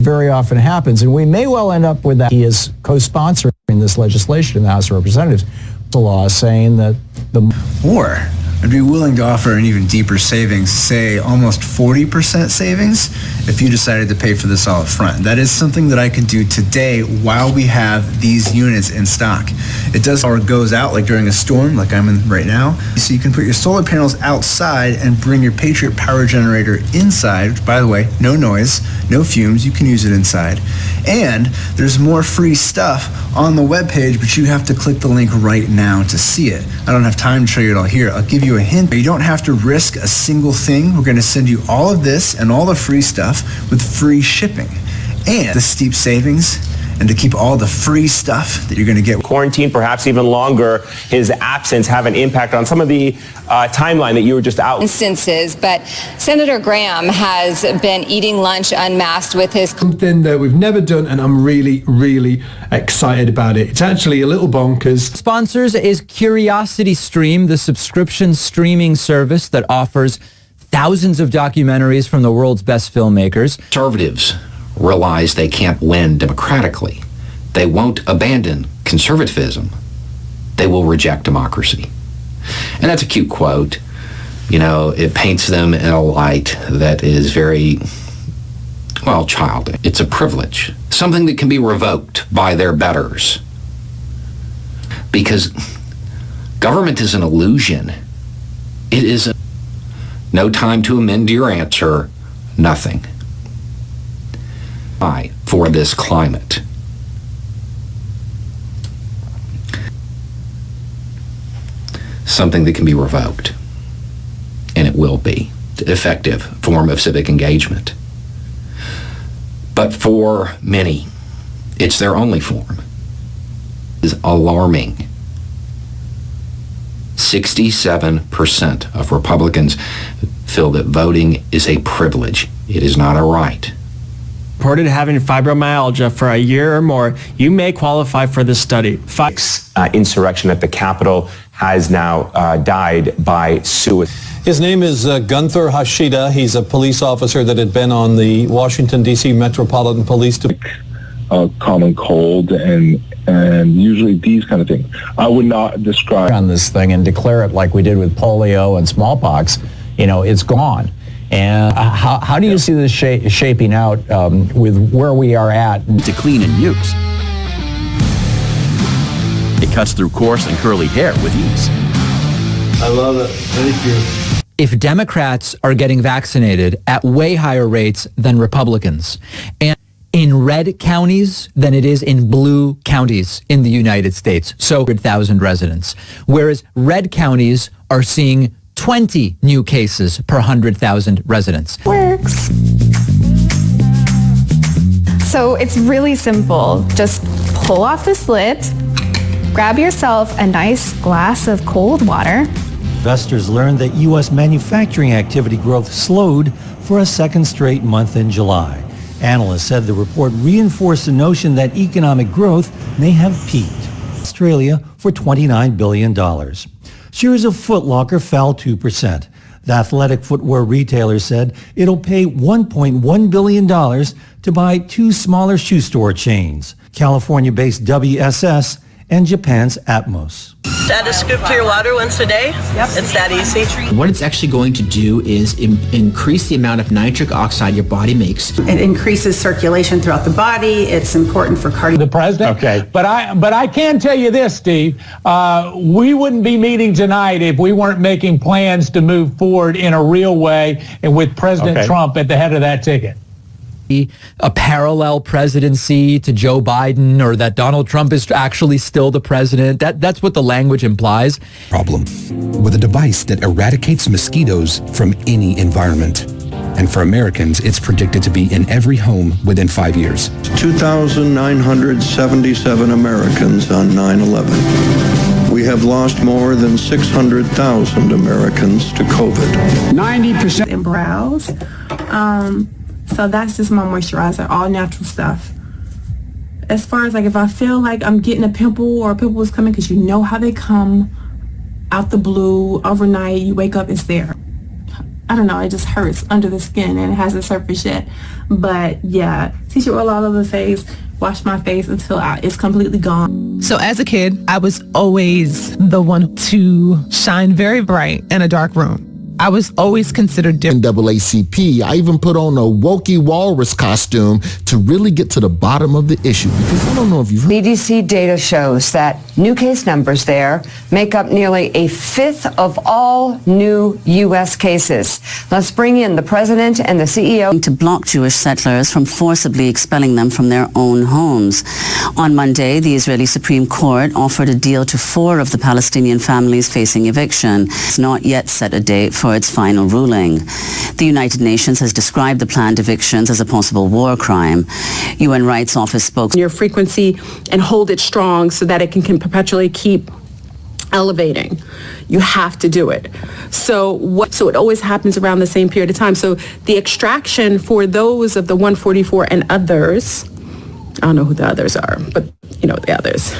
very often happens, and we may well end up with that. He is co-sponsoring this legislation in the House of Representatives, the law saying that Or I'd be willing to offer an even deeper savings, say almost 40% savings, if you decided to pay for this all up front. That is something that I can do today while we have these units in stock. It does, or goes out like during a storm, like I'm in right now. So you can put your solar panels outside and bring your Patriot power generator inside. By the way, no noise, no fumes, you can use it inside. And there's more free stuff on the webpage, but you have to click the link right now to see it. I don't have time to show you it all here. I'll give you a hint. You don't have to risk a single thing. We're going to send you all of this and all the free stuff with free shipping and the steep savings, and to keep all the free stuff that you're going to get. Quarantine, perhaps even longer, his absence have an impact on some of the timeline that you were just out. Instances, but Senator Graham has been eating lunch unmasked with his... Something that we've never done, and I'm really, really excited about it. It's actually a little bonkers. Sponsors is Curiosity Stream, the subscription streaming service that offers thousands of documentaries from the world's best filmmakers. Conservatives realize they can't win democratically. They won't abandon conservatism. They will reject democracy. And that's a cute quote. You know, it paints them in a light that is very, well, childish. It's a privilege, something that can be revoked by their betters. Because government is an illusion. It is no time to amend your answer, nothing. For this climate. Something that can be revoked, and it will be effective form of civic engagement. But for many, it's their only form. It is alarming. 67% of Republicans feel that voting is a privilege. It is not a right. Reported having fibromyalgia for a year or more, you may qualify for this study. Insurrection at the Capitol has now died by suicide. His name is Gunther Hashida. He's a police officer that had been on the Washington, D.C. Metropolitan Police Department. Common cold and usually these kind of things. I would not describe on this thing and declare it like we did with polio and smallpox. You know, it's gone. And how do you see this shaping out with where we are at? To clean and use. It cuts through coarse and curly hair with ease. I love it. Thank you. If Democrats are getting vaccinated at way higher rates than Republicans, and in red counties than it is in blue counties in the United States, so 100,000 residents, whereas red counties are seeing 20 new cases per 100,000 residents. Works. So it's really simple. Just pull off the slit, grab yourself a nice glass of cold water. Investors learned that U.S. manufacturing activity growth slowed for a second straight month in July. Analysts said the report reinforced the notion that economic growth may have peaked. Australia for $29 billion. Shares of Foot Locker fell 2%. The athletic footwear retailer said it'll pay $1.1 billion to buy two smaller shoe store chains, California-based WSS and Japan's Atmos. Add a scoop to your water once a day. Yep. It's that easy. What it's actually going to do is increase the amount of nitric oxide your body makes. It increases circulation throughout the body. It's important for cardio. The president. Okay. But I can tell you this, Steve. We wouldn't be meeting tonight if we weren't making plans to move forward in a real way and with President Trump at the head of that ticket. A parallel presidency to Joe Biden, or that Donald Trump is actually still the president. That's what the language implies. Problem with a device that eradicates mosquitoes from any environment. And for Americans, it's predicted to be in every home within 5 years. 2,977 Americans on 9/11. We have lost more than 600,000 Americans to COVID. 90% in brows. So that's just my moisturizer, all natural stuff. As far as like if I feel like I'm getting a pimple or a pimple is coming, because you know how they come out the blue overnight, you wake up, it's there. I don't know, it just hurts under the skin and it hasn't surfaced yet. But yeah, tissue oil all over the face, wash my face until it's completely gone. So as a kid, I was always the one to shine very bright in a dark room. I was always considered different. NAACP, I even put on a Wokey Walrus costume to really get to the bottom of the issue, because I don't know if you've heard. CDC data shows that new case numbers there make up nearly a fifth of all new U.S. cases. Let's bring in the president and the CEO. To block Jewish settlers from forcibly expelling them from their own homes. On Monday, the Israeli Supreme Court offered a deal to 4 of the Palestinian families facing eviction. It's not yet set a date for its final ruling. The United Nations has described the planned evictions as a possible war crime. UN Rights Office spokesman. Your frequency and hold it strong so that it can perpetually keep elevating. You have to do it. So it always happens around the same period of time. So the extraction for those of the 144 and others, I don't know who the others are, but you know the others.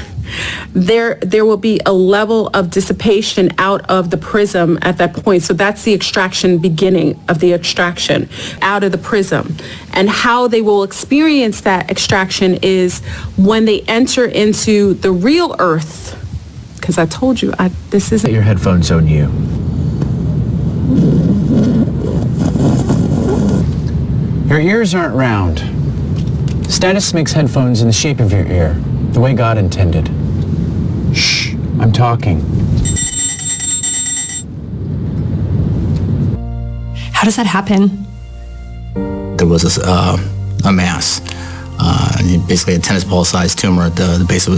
There will be a level of dissipation out of the prism at that point. So that's the extraction, beginning of the extraction out of the prism. And how they will experience that extraction is when they enter into the real earth. Because I told you, this isn't. Put your headphones on you. Your ears aren't round. Status makes headphones in the shape of your ear, the way God intended. Shh, I'm talking. How does that happen? There was a mass, basically a tennis ball-sized tumor at the base of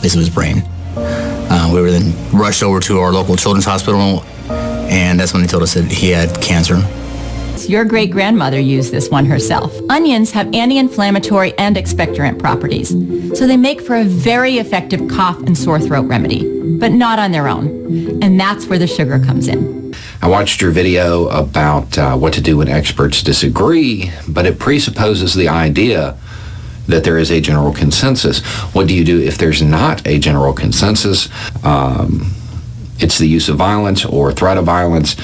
his brain. We were then rushed over to our local children's hospital, and that's when they told us that he had cancer. Your great-grandmother used this one herself. Onions have anti-inflammatory and expectorant properties, so they make for a very effective cough and sore throat remedy, but not on their own. And that's where the sugar comes in. I watched your video about what to do when experts disagree, but it presupposes the idea that there is a general consensus. What do you do if there's not a general consensus? It's the use of violence or threat of violence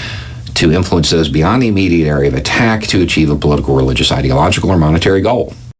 to influence those beyond the immediate area of attack to achieve a political, religious, ideological, or monetary goal.